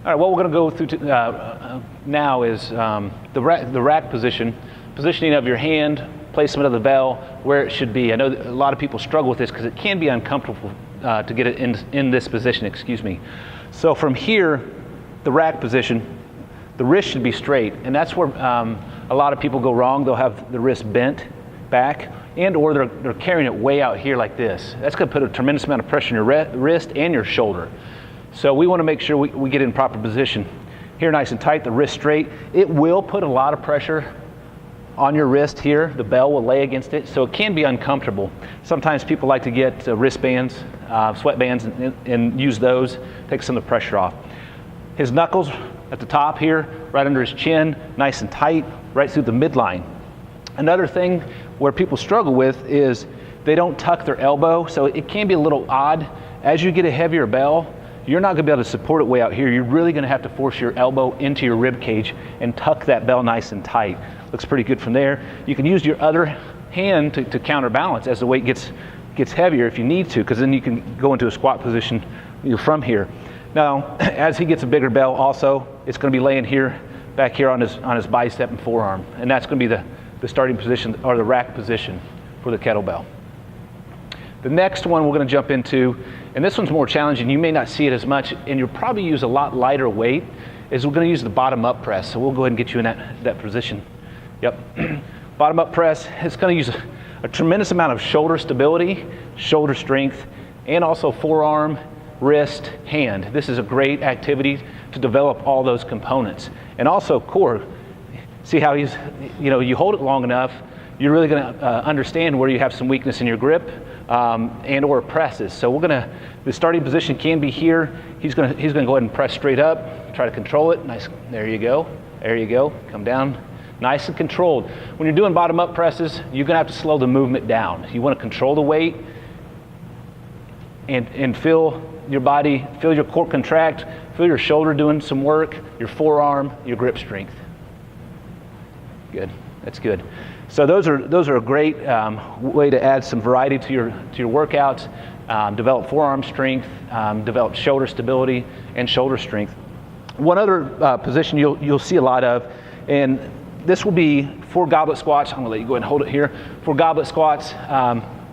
All right, what we're going to go through now is the rack positioning of your hand, placement of the bell, where it should be. I know that a lot of people struggle with this because it can be uncomfortable to get it in this position, excuse me. So from here, the rack position, the wrist should be straight, and that's where a lot of people go wrong. They'll have the wrist bent back, or they're carrying it way out here like this. That's going to put a tremendous amount of pressure on your wrist and your shoulder. So we want to make sure we get in proper position. Here, nice and tight, the wrist straight. It will put a lot of pressure on your wrist here. The bell will lay against it, so it can be uncomfortable. Sometimes people like to get wristbands, sweatbands, and use those, take some of the pressure off. His knuckles at the top here, right under his chin, nice and tight, right through the midline. Another thing where people struggle with is they don't tuck their elbow, so it can be a little odd. As you get a heavier bell, you're not going to be able to support it way out here. You're really going to have to force your elbow into your rib cage and tuck that bell nice and tight. Looks pretty good from there. You can use your other hand to counterbalance as the weight gets heavier if you need to, because then you can go into a squat position from here. Now, as he gets a bigger bell also, it's going to be laying here, back here on his bicep and forearm, and that's going to be the starting position, or the rack position for the kettlebell. The next one we're going to jump into, and this one's more challenging, you may not see it as much, and you'll probably use a lot lighter weight, is we're going to use the bottom up press. So we'll go ahead and get you in that position. Yep. Bottom up press, it's going to use a tremendous amount of shoulder stability, shoulder strength, and also forearm, wrist, hand. This is a great activity to develop all those components. And also core. See how you hold it long enough, you're really going to understand where you have some weakness in your grip and or presses. So the starting position can be here. He's going to go ahead and press straight up, try to control it. Nice, there you go, come down, nice and controlled. When you're doing bottom up presses, you're going to have to slow the movement down. You want to control the weight and feel your body, feel your core contract, feel your shoulder doing some work, your forearm, your grip strength. Good, that's good. So those are a great way to add some variety to your workouts, develop forearm strength, develop shoulder stability and shoulder strength. One other position you'll see a lot of, and this will be for goblet squats. I'm gonna let you go ahead and hold it here. For goblet squats,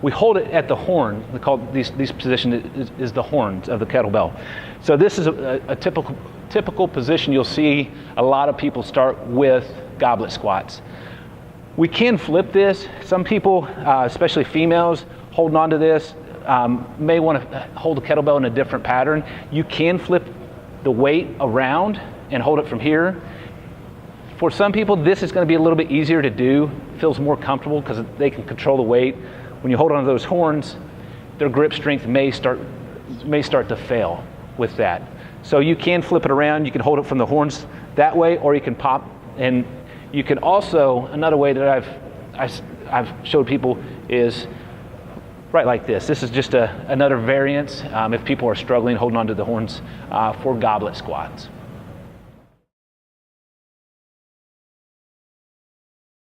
we hold it at the horn. We call these position is the horns of the kettlebell. So this is a typical position you'll see a lot of people start with goblet squats. We can flip this. Some people, especially females, holding on to this, may want to hold the kettlebell in a different pattern. You can flip the weight around and hold it from here. For some people, this is going to be a little bit easier to do, feels more comfortable because they can control the weight. When you hold on to those horns, their grip strength may start to fail with that. So you can flip it around. You can hold it from the horns that way, or you can pop. And you can also, another way that I've showed people is right like this. This is just another variance if people are struggling holding onto the horns for goblet squats.